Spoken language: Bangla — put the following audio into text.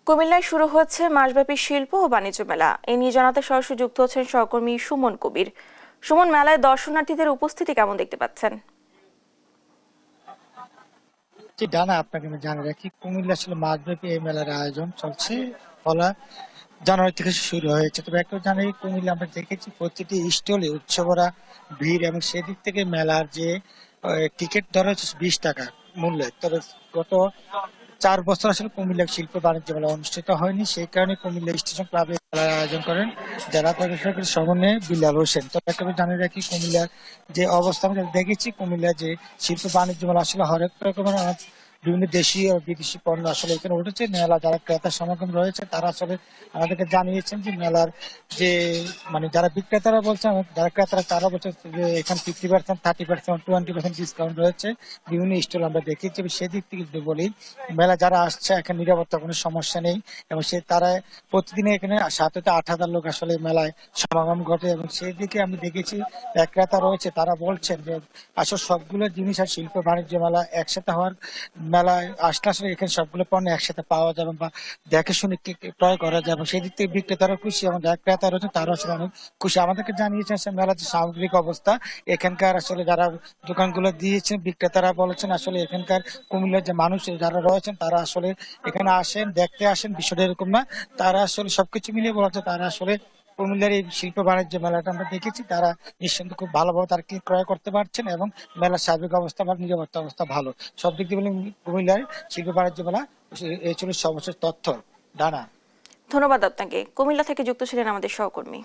কুমিল্লায় শুরু হচ্ছে মাসব্যাপী শিল্প ও বাণিজ্য মেলা। এ নিয়ে জানাতে সরাসরি যুক্ত হচ্ছেন সহকর্মী সুমন কবির। সুমন, মেলায় দর্শনার্থীদের উপস্থিতি কেমন দেখতে পাচ্ছেন? ডানা, আপনাকে আমি জানিয়ে রাখি, কুমিল্লা আসলে মাসব্যাপী এই মেলার আয়োজন চলছে। ফলা জানুয়ারি থেকে শুরু হয়েছে। তবে একটা জানি, কুমিল্লা আমরা দেখেছি প্রতিটি স্টলে উৎসবরা ভিড়, এবং সেদিক থেকে মেলার যে টিকিট ধরা হচ্ছে 20 টাকা মূল্যের। তবে গত 4 বছর আসলে কুমিল্লা শিল্প বাণিজ্য মেলা অনুষ্ঠিত হয়নি, সেই কারণে কুমিল্লা স্টেশন ক্লাবে মেলার আয়োজন করেন জেলা প্রশাসকের সমন্বয়ে বিলাল হোসেন। তবে একটা জানিয়ে রাখি, কুমিল্লার যে অবস্থা আমরা দেখেছি, কুমিল্লা যে শিল্প বাণিজ্য মেলা আসলে হরেক রকমের বিভিন্ন দেশীয় ও বিদেশি পণ্য আসলে এখানে উঠেছে। মেলা যারা ক্রেতা সমাগম রয়েছে তারা আসলে আমাদেরকে জানিয়েছেন যে মেলার যে যারা বিক্রেতারা বলছেন, যারা ক্রেতারা তারা বলছে যে এখানে 50%, 30%, 20% ডিসকাউন্ট রয়েছে। বিভিন্ন স্টল আমরা দেখেছি। সেদিক থেকে যদি বলি, মেলা যারা আসছে এখানে নিরাপত্তা কোনো সমস্যা নেই, এবং তারা প্রতিদিনে এখানে 7 থেকে 8 হাজার লোক আসলে মেলায় সমাগম ঘটে। এবং সেই দিকে আমি দেখেছি ক্রেতা রয়েছে, তারা বলছেন যে আসলে সবগুলো জিনিস আর শিল্প বাণিজ্য মেলা একসাথে হওয়ার, মেলায় আসলে আসলে এখানে সবগুলো পণ্য একসাথে পাওয়া যাবে বা দেখে শুনে ক্রয় করা যাবে। সেই দিক থেকে বিক্রেতারা খুশি, এবং যারা ক্রেতা রয়েছে তারা আসলে অনেক খুশি। আমাদেরকে জানিয়েছেন সে মেলার যে সামগ্রিক অবস্থা, এখানকার আসলে যারা দোকানগুলো দিয়েছেন বিক্রেতারা বলেছেন আসলে এখানকার কুমিল্লার যে মানুষ যারা রয়েছেন তারা আসলে এখানে আসেন, দেখতে আসেন, বিষয়টা এরকম না। তারা আসলে সবকিছু মিলিয়ে বলছে তারা আসলে কুমিল্লার এই শিল্প বাণিজ্য মেলাটা আমরা দেখেছি, তারা নিঃসন্দেহে খুব ভালোভাবে তারা কি ক্রয় করতে পারছেন, এবং মেলার সার্বিক অবস্থা বা নিরাপত্তা অবস্থা ভালো। সব দিক দিয়ে কুমিল্লার শিল্প বাণিজ্য মেলা এই ছিল সর্বশেষ তথ্য। ডানা। ধন্যবাদ আপনাকে। কুমিল্লা থেকে যুক্ত ছিলেন আমাদের সহকর্মী।